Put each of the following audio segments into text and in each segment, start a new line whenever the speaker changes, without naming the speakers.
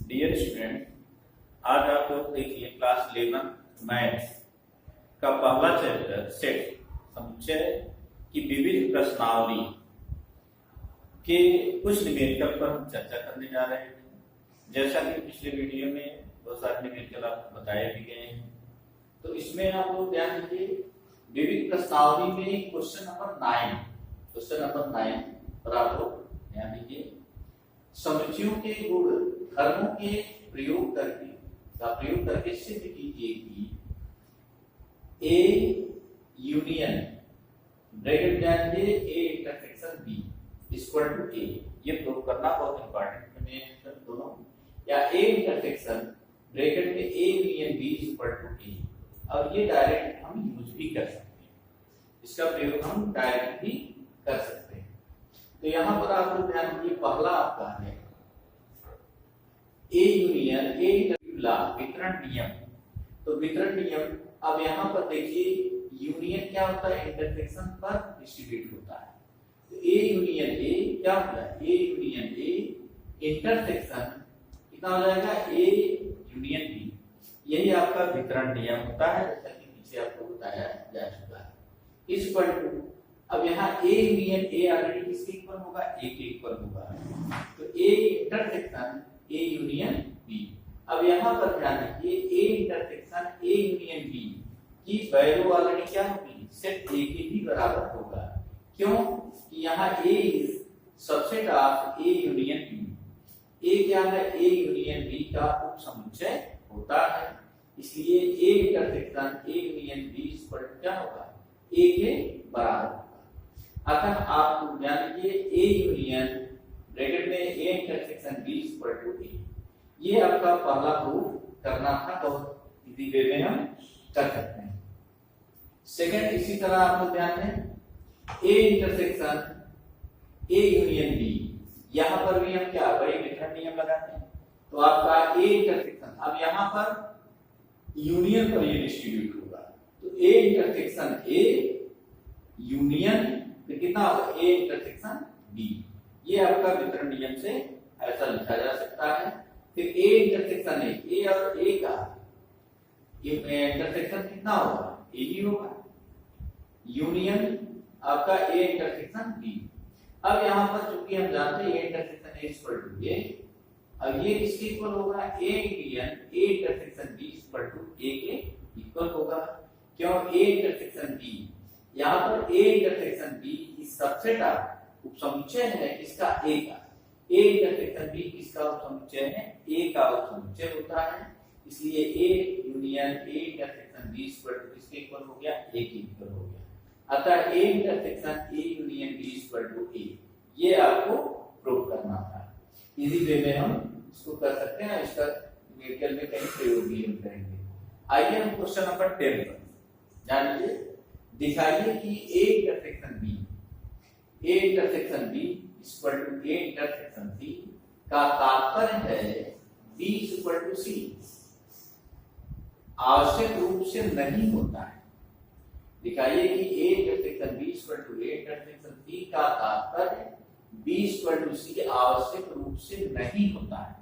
Dear student, आज आप लोग देखिए क्लास 11 मैथ्स का पहला चैप्टर सेट समुच्चय की विविध प्रश्नावली के कुछ न्यूमेरिकल पर हम चर्चा करने जा रहे हैं। जैसा कि पिछले वीडियो में बहुत सारे न्यूमेरिकल आपको बताए भी गए हैं, तो इसमें आप लोग ध्यान दीजिए विविध प्रश्नावली में क्वेश्चन नंबर 9 पर आप लोग ध्यान दीजिए। समुच्चयों के गुण धर्मों के प्रयोग करके सिद्ध कीजिए कि ए यूनियन ब्रैकेट ध्यान दीजिए A intersection B equal to A. ये प्रूव करना बहुत इंपॉर्टेंट है दोनों, या ए इंटरसेक्शन ब्रैकेट में A union B equal to A. और ये डायरेक्ट हम यूज भी कर सकते हैं, इसका प्रयोग हम डायरेक्ट भी कर सकते हैं। तो यहाँ पर आप लोग ध्यान दीजिए, पहला आपका है ए यूनियन ए वितरण नियम। तो वितरण नियम, अब यहाँ पर देखिए यूनियन क्या होता है, इंटरसेक्शन पर डिस्ट्रीब्यूट होता है। तो ए यूनियन ए क्या होता है, ए यूनियन ए इंटरसेक्शन कितना हो जाएगा, ए यूनियन बी। यही आपका वितरण नियम होता है, जैसा कि पीछे आपको बताया जा चुका है। इस पर अब यहाँ ए यूनियन ए ऑलरेडी किसके इक्वल होगा, ए के इक्वल होगा। तो A intersection A union B. अब यहाँ पर ध्यान रखिए A intersection A union B की वैल्यू ऑलरेडी क्या होगी, सेट ए के भी बराबर होगा। क्यों कि यहाँ A is subset of A union B. A क्या है, ए यूनियन बी का उपसमुच्चय होता है, इसलिए A intersection A union B पर क्या होगा, ए के बराबर होगा। अतः आप ध्यान दीजिए ए यूनियन ब्रैकेट में A intersection B equal to A. ये आपका पहला प्रूफ करना था, तो इसी वे में हम कर सकते हैं। सेकंड, इसी तरह आप लोग ध्यान दें A intersection A union B. यहां पर भी हम क्या वही वितरण नियम लगाते हैं। तो आपका ए इंटरसेक्शन, अब यहां पर यूनियन पर ये डिस्ट्रीब्यूट होगा। तो ए इंटरसेक्शन ए यूनियन कितना होगा, ए इंटरसेक्शन बी। ये आपका वितरण नियम से ऐसा लिखा जा सकता है। फिर ए इंटरसेक्शन ए और ए का इंटरसेक्शन कितना होगा, ए ही होगा। यूनियन आपका ए इंटरसेक्शन बी। अब यहाँ पर चूंकि हम जानते हैं A intersection A equal to A, अब ये किसके इक्वल होगा, A union A intersection B equal to A के इक्वल होगा। क्यों, ए इंटरसेक्शन बी, यहाँ पर ए इंटरसेक्शन बी इस सबसेट ऑफ उपसमुच्चय है किसका, ए का। ए इंटरसेक्शन बी किसका उपसमुच्चय है, ए का उपसमुच्चय होता है, इसलिए A union A intersection B equal to किसके इक्वल हो गया, ए के इक्वल हो गया। अतः A intersection A union B equal to A, ये आपको प्रूव करना था। इसी वे में हम इसको कर सकते हैं, इसका न्यूमेरिकल में कहीं प्रयोग भी हम करेंगे। आइए हम क्वेश्चन नंबर 10 पर ध्यान दीजिए। दिखाइए कि A intersection B equal to A intersection C का तात्पर्य है बी इक्वल टू सी आवश्यक रूप से नहीं होता है। दिखाइए कि A intersection B equal to A intersection C का तात्पर्य बी इक्वल टू सी आवश्यक रूप से नहीं होता है।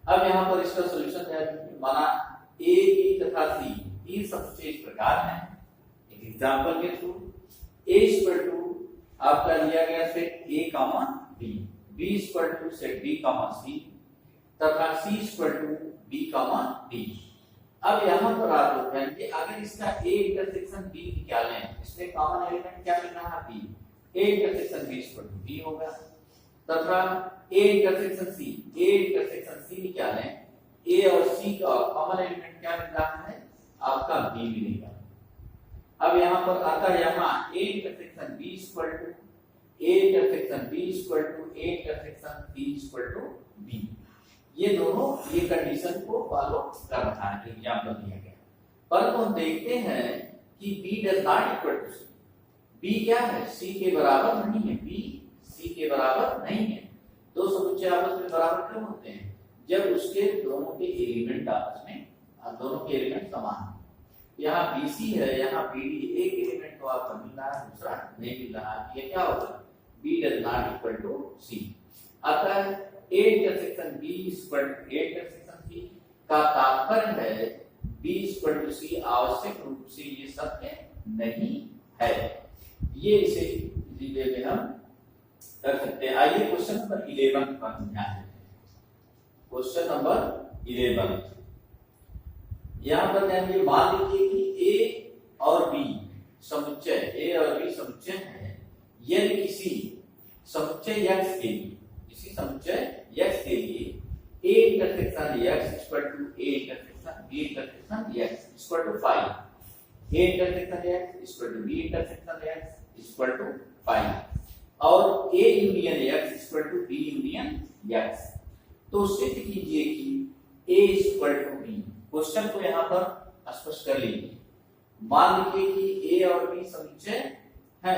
अब यहाँ पर इसका सॉल्यूशन है, माना ए बी तथा सी तीन समुच्चय इस प्रकार हैं। एक एग्जांपल के थ्रू ए इक्वल टू आपका लिया गया set A comma B, B equal to set B comma C तथा C equal to B comma D. अब यहाँ पर आप लोग ध्यान, अगर इसका ए इंटरसेक्शन बी निकालें, इसमें कॉमन एलिमेंट क्या मिल रहा है, B. A intersection B equal to B होगा तथा ए इंटरसेक्शन सी निकालें, ए और सी का कॉमन एलिमेंट क्या मिल रहा है, आपका बी मिलेगा। अब यहाँ पर आता है, यहाँ A intersection B equal to A intersection B equal to A intersection C equal to B. ये दोनों ये कंडीशन को फॉलो कर रहा है, एग्जांपल दिया गया। परंतु हम देखते हैं कि B does not equal to C. B क्या है, सी के बराबर नहीं है, बी सी के बराबर नहीं है। दो समुच्चय आपस में बराबर क्यों होते हैं, जब उसके दोनों के एलिमेंट आपस में दोनों के एलिमेंट समान हैं। यहाँ BC है, यहाँ BD, एक एलिमेंट तो आपका मिल रहा है, दूसरा नहीं मिल रहा है, ये क्या होगा, B does not equal to C। अतः A intersection B equal to A intersection C का तात्पर्य है बी इक्वल टू सी आवश्यक रूप से ये सत्य नहीं है। ये इसे सीधे में हम कर सकते हैं। आइए क्वेश्चन नंबर 11 पर ध्यान देते हैं। क्वेश्चन नंबर 11 यहाँ पर ध्यान दीजिए, मान लीजिए कि ए और बी समुच्चय है यदि किसी समुच्चय x के लिए a intersection x equal to a intersection b intersection x equal to 5, a intersection x equal to b intersection x equal to 5 और a union x equal to b union x, तो सिद्ध कीजिए कि a equal to b। Question को यहाँ पर स्पष्ट कर लीजिए। मान लीजिए कि a और b समुच्चय है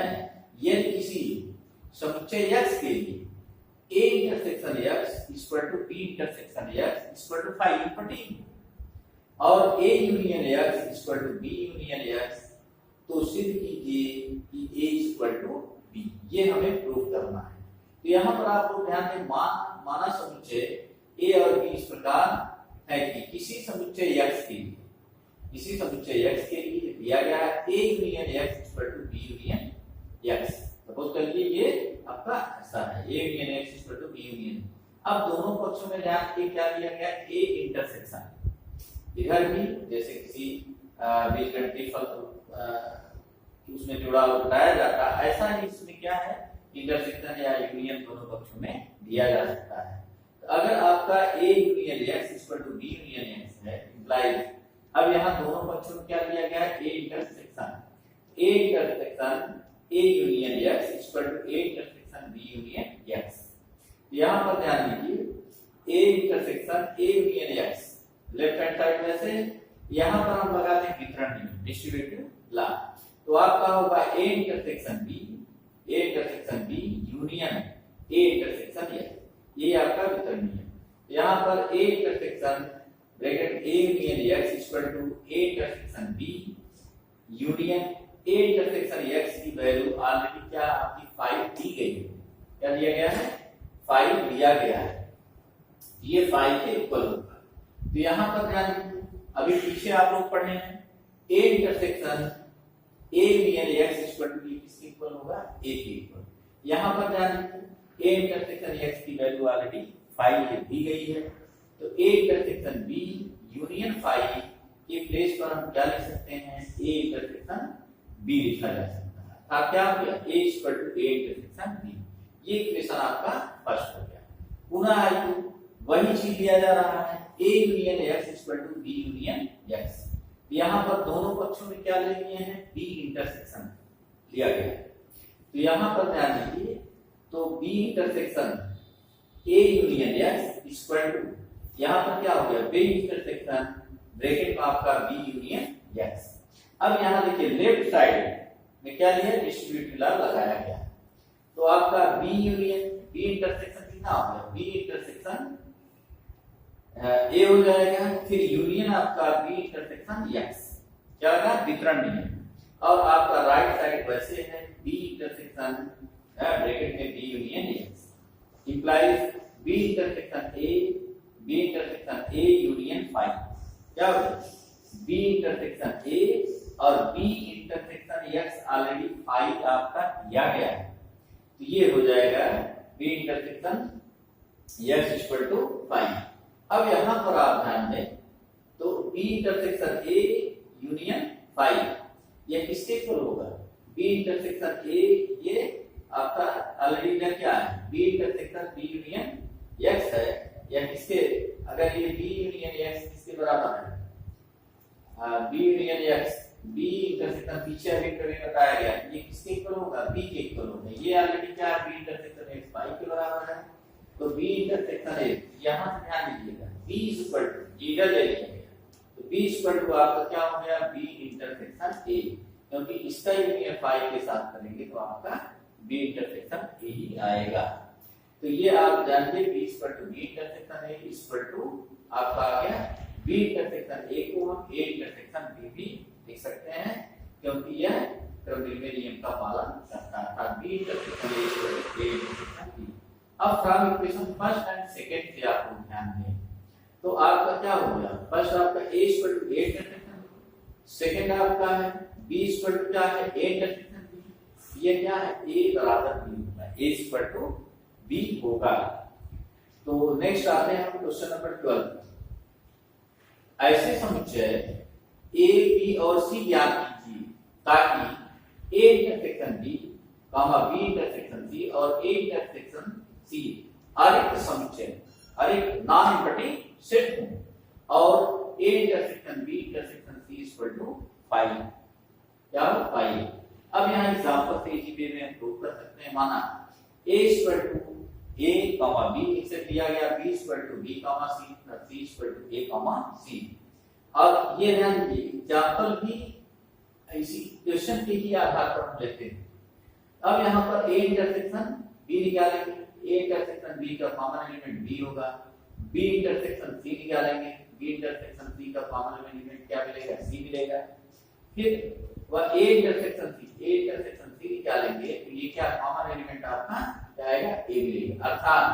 यदि किसी समुच्चय x के लिए a intersection x equal to b intersection x equal to 5 और a union x equal to b union x, तो सिद्ध कीजिए कि a इक्वल टू b। ये हमें प्रूव करना है। तो यहाँ पर आपको ध्यान दें, माना समुच्चय a और b इस प्रकार है कि किसी समुच्चय x के लिए दिया गया है a union x equal to b union x। Suppose कर लीजिए ये आपका ऐसा है a union x equal to b union. अब दोनों पक्षों में ध्यान के क्या दिया गया है, a इंटरसेक्शन। इधर भी जैसे किसी बीजगणितीय फल उसमें जुड़ा बताया जाता है, ऐसा ही इसमें क्या है, इंटरसेक्शन या यूनियन दोनों पक्षों में दिया जा सकता है। तो अगर आपका a union x equal to b union x है, इंप्लाइज अब यहाँ दोनों पक्षों में क्या दिया गया है, a intersection a union x equal to a intersection b union x। यहाँ पर ध्यान दीजिए a intersection a union x left hand side में से यहाँ पर हम लगाते हैं वितरण नियम, डिस्ट्रीब्यूटिव लॉ। तो आपका होगा a intersection b union a intersection x, ये आपका वितरण नियम। यहाँ पर a intersection bracket a union x equal to a intersection b union a intersection x की वैल्यू ऑलरेडी क्या आपकी 5 दी गई है। क्या दिया गया है, 5 दिया गया है, ये 5 के इक्वल होगा। तो यहाँ पर ध्यान दीजिए, अभी पीछे आप लोग पढ़े हैं a intersection a union x equal to b किसके इक्वल होगा, a के इक्वल। यहाँ पर ध्यान दीजिए a इंटरसेक्शन x की वैल्यू ऑलरेडी 5 दी गई है, तो a इंटरसेक्शन b यूनियन 5 के प्लेस पर हम क्या लिख सकते हैं, a इंटरसेक्शन b लिखा जा सकता है। अब क्या हो गया, a equal to a intersection b, ये इक्वेशन आपका फर्स्ट हो गया। पुनः आइए वही चीज दिया जा रहा है, a union x equal to b union x। यहाँ पर दोनों पक्षों में क्या ले लिए हैं, b इंटरसेक्शन लिया गया है। तो यहाँ पर ध्यान दीजिए, तो b intersection a union x equal to, यहाँ पर क्या हो गया, b इंटरसेक्शन ब्रैकेट में आपका b यूनियन x। अब यहाँ देखिए लेफ्ट साइड में क्या लिया, डिस्ट्रीब्यूटिव लॉ लगाया गया। तो आपका b यूनियन b इंटरसेक्शन कितना हो गया, b इंटरसेक्शन a हो जाएगा, फिर यूनियन आपका b इंटरसेक्शन x, क्या होगा, वितरण नियम। और आपका राइट साइड वैसे है b इंटरसेक्शन ब्रैकेट में b union x implies b intersection a union 5। क्या होगा, b इंटरसेक्शन a और b इंटरसेक्शन x ऑलरेडी 5 आपका दिया गया है, तो ये हो जाएगा b intersection x equal to 5। अब यहाँ पर आप ध्यान दें, तो b इंटरसेक्शन a यूनियन 5 ये किसके इक्वल होगा, b इंटरसेक्शन a, ये आपका ऑलरेडी क्या है, b intersection b union x है, या किसके, अगर ये b यूनियन x किसके बराबर है, b union x, b intersection पीछे अभी कभी बताया गया, ये किसके इक्वल होगा, b के इक्वल होगा। ये ऑलरेडी क्या है, b इंटरसेक्शन x 5 के बराबर है, तो b इंटरसेक्शन a, यहाँ से ध्यान दीजिएगा b इक्वल टू इधर ले लिया गया, तो b इक्वल टू आपका क्या हो गया, b इंटरसेक्शन a, क्योंकि इसका यूनियन 5 के साथ करेंगे तो आपका b इंटरसेक्शन a ही आएगा। तो ये आप जानते हैं b equal to b intersection a equal to आपका आ गया b इंटरसेक्शन a को हम a इंटरसेक्शन b भी लिख सकते हैं, क्योंकि यह क्रमनिर्णय नियम का पालन करता है। b intersection a equal to a intersection b। अब from equation first and second से आपको ध्यान दें तो आपका क्या हो गया, फर्स्ट आपका a equal to a intersection b, second आपका है b इक्वल टू क्या है a इंटरसेक्शन b, ये क्या है a बराबर b होगा, a इक्वल टू b होगा। तो नेक्स्ट आते हैं हम क्वेश्चन नंबर 12। ऐसे समुच्चय a b और c ज्ञात कीजिए ताकि a intersection b b intersection c और a इंटरसेक्शन c अरिक्त समुच्चय अरिक्त नॉन इम्पैक्टिंग सेट हो और a intersection b intersection c equal to phi, क्या फाई। अब यहाँ एग्जांपल से इसी वे में हम प्रूव कर सकते हैं। माना a equal to a b इसे दिया गया, b equal to b c plus c equal to a c। अब ये ध्यान दीजिए एग्जांपल भी इसी क्वेश्चन के ही आधार पर हम लेते हैं। अब यहाँ पर a इंटरसेक्शन b निकालेंगे, a इंटरसेक्शन b का कॉमन एलिमेंट b होगा, b इंटरसेक्शन c निकालेंगे, b इंटरसेक्शन c का कॉमन एलिमेंट क्या मिलेगा c मिलेगा। फिर वह a इंटरसेक्शन c निकालेंगे तो ये क्या कॉमन एलिमेंट आपका क्या आएगा a मिलेगा। अर्थात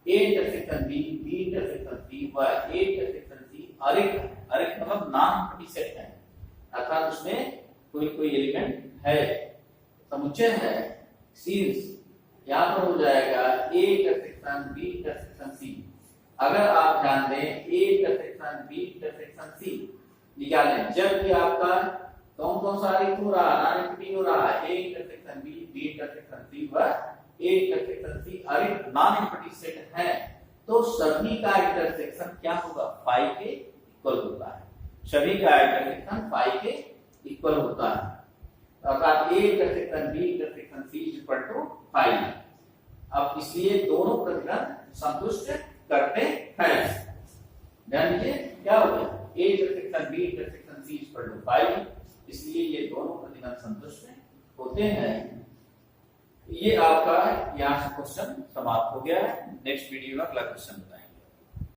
a intersection b intersection c व a इंटरसेक्शन c अरिक्त मतलब नॉन इम्पैक्टिंग सेट है, अर्थात उसमें कोई एलिमेंट है, समुच्चय है। सीन्स यहाँ पर हो जाएगा a intersection b intersection c। अगर आप ध्यान दें a intersection b intersection c निकालें जब भी आपका कौन सा अरिक्त हो रहा है, नॉन इम्पैक्टिंग हो रहा है, a intersection b intersection c व a इंटरसेक्शन c अरिक्त नॉन इम्पैक्टिंग सेट है तो सभी का इंटरसेक्शन क्या होगा फाई के इक्वल होता है, सभी का इंटरसेक्शन फाई के इक्वल होता है। अर्थात a intersection b intersection c equal to phi. अब इसलिए दोनों प्रतिबंध संतुष्ट करते हैं। ध्यान दीजिए क्या हो गया a intersection b intersection c equal to phi, इसलिए ये दोनों प्रतिबंध संतुष्ट होते हैं। ये आपका यहाँ से क्वेश्चन समाप्त हो गया है। नेक्स्ट वीडियो में अगला क्वेश्चन बताएंगे।